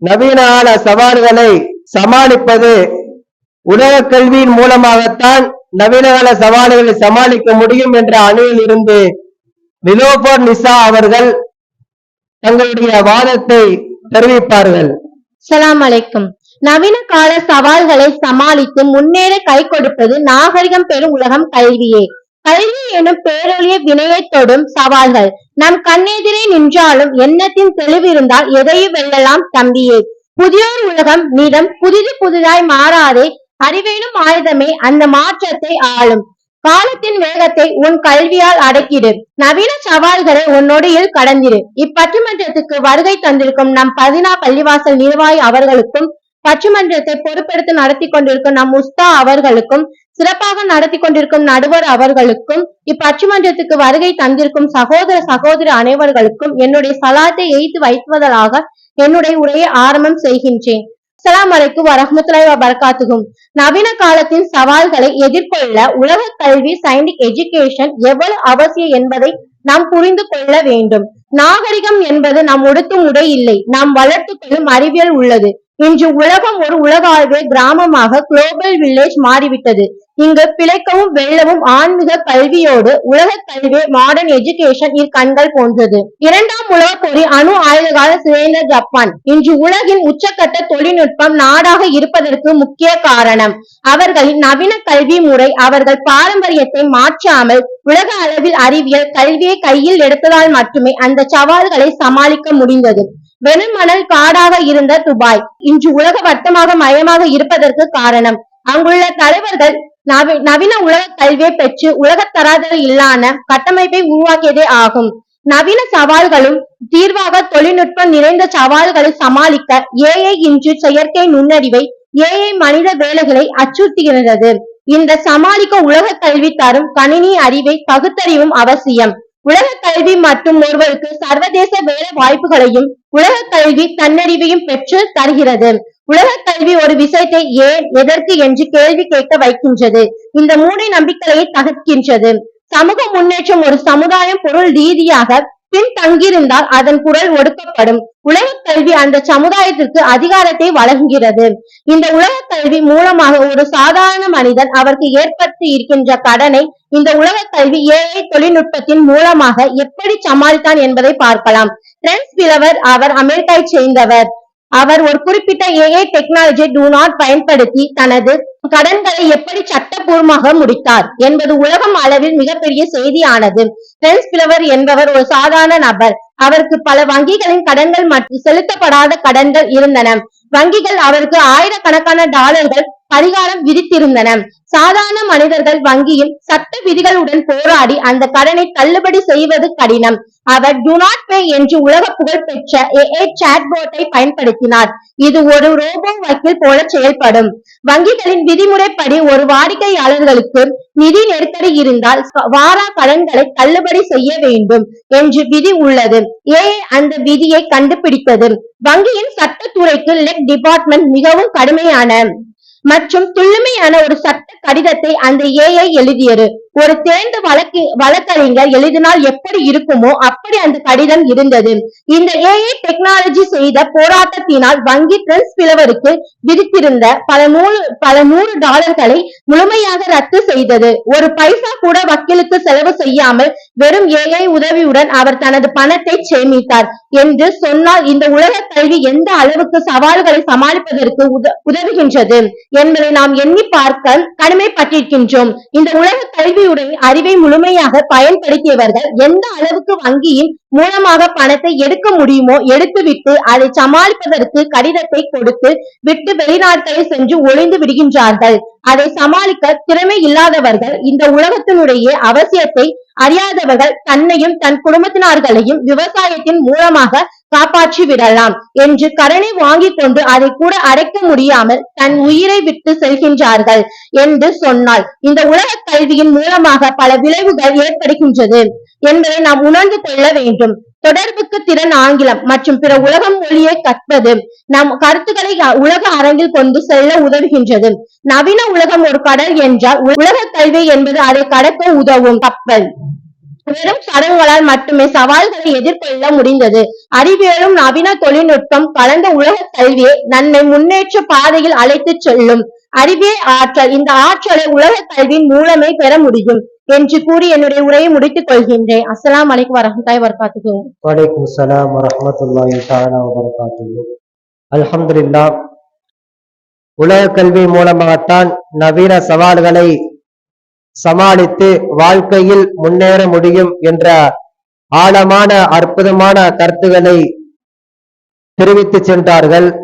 நவீன கால சவால்களை சமாளிப்பது உலக கல்வியின் மூலமாகத்தான் நவீன கால சவால்களை சமாளிக்க முடியும் என்ற அணியில் இருந்து நிலோபர் நிசா அவர்கள் தங்களுடைய வாதத்தை தெரிவிப்பார்கள். அஸ்ஸலாமு அலைக்கும். நவீன கால சவால்களை சமாளித்து முன்னேற கை கொடுப்பது நாகரிகம் பெறும் உலகம் கல்வியே. கல்வி எனும் பேரொழிய வினையை தொடும் சவால்கள் நம் கண்ணெதிரே நின்றாலும் எண்ணத்தின் தெளிவு இருந்தால் எதையும் வெல்லலாம் தம்பியே. புதியோர் உலகம் நீடம் புதிதாய் மாறாதே, அறிவேனும் ஆயுதமே அந்த மாற்றத்தை ஆளும். காலத்தின் வேகத்தை உன் கல்வியால் அடக்கிடு, நவீன சவால்களை உன்னொடியில் கடந்திரு. இப்பட்டிமன்றத்துக்கு வருகை தந்திருக்கும் நம் பதினா பள்ளிவாசல் நிர்வாகி அவர்களுக்கும், பட்டிமன்றத்தை பொறுப்பெடுத்து நடத்தி கொண்டிருக்கும் நம் உஸ்தா அவர்களுக்கும், சிறப்பாக நடத்தி கொண்டிருக்கும் நடுவர் அவர்களுக்கும், இப்பட்டிமன்றத்துக்கு வருகை தந்திருக்கும் சகோதர சகோதரி அனைவர்களுக்கும் என்னுடைய சலாத்தை எய்து வைத்துவதாக என்னுடைய உரையை ஆரம்பம் செய்கின்றேன். அஸ்ஸலாமு அலைக்கும் வரஹ்மத்துல்லாஹி வபரகாத்துஹு. நவீன காலத்தின் சவால்களை எதிர்கொள்ள உலக கல்வி சயின்டிபிக் எஜுகேஷன் எவ்வளவு அவசியம் என்பதை நாம் புரிந்து கொள்ள வேண்டும். நாகரிகம் என்பது நாம் உடுத்தும் உடை இல்லை, நாம் வளர்த்து கொள்ளும் அறிவியல் உள்ளது. இன்று உலகம் ஒரு உலகாழ்வே கிராமமாக குளோபல் வில்லேஜ் மாறிவிட்டது. இங்கு பிழைக்கவும் வெல்லவும் ஆன்மீக கல்வியோடு உலக கல்வி மாடர்ன் எஜுகேஷன் கண்கள் போன்றது. இரண்டாம் உலக போரில் அணு ஆயுதகால சிதைந்த ஜப்பான் இன்று உலகின் உச்சக்கட்ட தொழில்நுட்பம் நாடாக இருப்பதற்கு முக்கிய காரணம் அவர்களின் நவீன கல்வி முறை. அவர்கள் பாரம்பரியத்தை மாற்றாமல் உலக அளவில் அறிவியல் கல்வியை கையில் எடுத்ததால் மட்டுமே அந்த சவால்களை சமாளிக்க முடிந்தது. வெறுமணல் காடாக இருந்த துபாய் இன்று உலக வட்டமாக மயமாக இருப்பதற்கு காரணம் அங்குள்ள தலைவர்கள் நவீன உலக கல்வியை பெற்று உலக தராதரிலான கட்டமைப்பை உருவாக்கியதே ஆகும். நவீன சவால்களும் தீர்வாக தொழில்நுட்பம் நிறைந்த சவால்களை சமாளிக்க ஏஐ இன்று செயற்கை நுண்ணறிவை மனித வேலைகளை அச்சுறுத்துகிறது. இந்த சமாளிக்க உலக கல்வி தரும் கணினி அறிவை பகுத்தறிவும் அவசியம். உலக கல்வி மற்றும் ஒருவருக்கு சர்வதேச வேலை வாய்ப்புகளையும் உலக கல்வி தன்னறிவையும் பெற்று தருகிறது. உலக கல்வி ஒரு விஷயத்தை ஏன் எதற்கு என்று கேள்வி கேட்க வைக்கின்றது. இந்த மூட நம்பிக்கையை தகர்க்கின்றது. சமூக முன்னேற்றம் ஒரு சமுதாயம் பொருள் ரீதியாக பின்தங்கியிருந்தால் அதன் குரல் ஒடுக்கப்படும். உலக கல்வி அந்த சமுதாயத்திற்கு அதிகாரத்தை வழங்குகிறது. இந்த உலக கல்வி மூலமாக ஒரு சாதாரண மனிதன் அவருக்கு ஏற்படுத்தி இருக்கின்ற கடனை இந்த உலக கல்வி ஏஐ தொழில்நுட்பத்தின் மூலமாக எப்படி சமாளித்தான் என்பதை பார்க்கலாம். பிரென்ஸ் பிலவர் அவர் அமெரிக்காவை சேர்ந்தவர். அவர் ஒரு குறிப்பிட்ட ஏஐ டெக்னாலஜி டூ நாட் பயன்படுத்தி தனது கடன்களை எப்படி சட்டப்பூர்வமாக முடித்தார் என்பது உலகம் அளவில் மிகப்பெரிய செய்தியானது. பிரென்ஸ் பிலவர் என்பவர் ஒரு சாதாரண நபர். அவருக்கு பல வங்கிகளின் கடன்கள் மற்றும் செலுத்தப்படாத கடன்கள் இருந்தன. வங்கிகள் அவருக்கு ஆயிரக்கணக்கான டாலர்கள் பரிகாரம் விதித்திருந்தன. சாதாரண மனிதர்கள் வங்கியின் சட்ட விதிகளுடன் போராடி அந்த கடனை தள்ளுபடி செய்வது கடினம். அவர் டு நாட் பே என்று உலக புகழ் பெற்ற ஏஐ சாட்போட்டை பயன்படுத்தினார். இது ஒரு ரோபோ வக்கீல் போல செயல்படும். வங்கிகளின் விதிமுறைப்படி ஒரு வாடிக்கையாளர்களுக்கு நிதி நெருக்கடி இருந்தால் வாரா கடன்களை தள்ளுபடி செய்ய வேண்டும் என்று விதி உள்ளது. ஏஐ அந்த விதியை கண்டுபிடித்தது. வங்கியின் சட்டத்துறைக்கு லெக் டிபார்ட்மெண்ட் மிகவும் கடுமையான மற்றும் துல்லிமையான ஒரு சட்ட கடிதத்தை அந்த ஏஐ எழுதியது. ஒரு தேர்ந்த வழக்கறிஞர் எழுதினால் எப்படி இருக்குமோ அப்படி அந்த கடிதம் இருந்தது. இந்த ஏஐ டெக்னாலஜி செய்த போராட்டத்தினால் வங்கி பிரென்ஸ் பிலவருக்கு விதித்திருந்த பல நூறு டாலர்களை முழுமையாக ரத்து செய்தது. ஒரு பைசா கூட வக்கீலுக்கு செலவு செய்யாமல் வெறும் ஏஐ உதவியுடன் அவர் தனது பணத்தை சேமித்தார் என்று சொன்னால் இந்த உலக கல்வி எந்த அளவுக்கு சவால்களை சமாளிப்பதற்கு உதவுகின்றது என்பதை நாம் எண்ணி பார்க்க கடமைப்பட்டிருக்கின்றோம். இந்த உலக கல்வியுடைய அறிவை முழுமையாக பயன்படுத்தியவர்கள் எந்த அளவுக்கு வங்கியின் மூலமாக பணத்தை எடுக்க முடியுமோ எடுத்துவிட்டு அதை சமாளிப்பதற்கு கடிதத்தை கொடுத்து விட்டு வெளிநாட்களில் சென்று ஒளிந்து விடுகின்றார்கள். அதை சமாளிக்க திறமை இல்லாதவர்கள், இந்த உலகத்தினுடைய அவசியத்தை அறியாதவர்கள் தன்னையும் தன் குடும்பத்தினர்களையும் விவசாயத்தின் மூலமாக காப்பாற்றி விடலாம் என்று கடனை வாங்கி கொண்டு அதை கூட அடைக்க முடியாமல் தன் உயிரை விட்டு செல்கின்றார்கள் என்று சொன்னால் இந்த உலக கல்வியின் மூலமாக பல விளைவுகள் ஏற்படுகின்றது என்பதை நாம் உணர்ந்து கொள்ள வேண்டும். தொடர்புக்கு திறன், ஆங்கிலம் மற்றும் பிற உலக மொழியை கற்பது நம் கருத்துக்களை உலக அரங்கில் கொண்டு செல்ல உதவுகின்றது. நவீன உலகம் ஒரு கடல் என்றால் உலக கல்வி என்பது அதை கடக்க உதவும் கப்பல். வெறும் சடங்குகளால் மட்டுமே சவால்களை எதிர்கொள்ள முடிந்தது. அறிவியலும் நவீன தொழில்நுட்பம் கலந்த உலக கல்வியை நம்மை முன்னேற்ற பாதையில் அழைத்துச் செல்லும். அறிவியல் ஆற்றல், இந்த ஆற்றலை உலக கல்வியின் மூலமே பெற முடியும் என்று கூறி என்னுடைய உரையை முடித்துக் கொள்கின்றேன். அஸ்ஸலாமு அலைக்கும் வரஹ்மத்துல்லாஹி வபரகாத்துஹு. வலைக்கும் ஸலாம் வரஹ்மத்துல்லாஹி தஆலா வபரகாத்துஹு. அல்ஹம்துலில்லாஹ். உலக கல்வி மூலமாகத்தான் நவீன சவால்களை சமாளித்து வாழ்க்கையில் முன்னேற முடியும் என்ற ஆழமான அற்புதமான கருத்துக்களை தெரிவித்து சென்றார்கள்.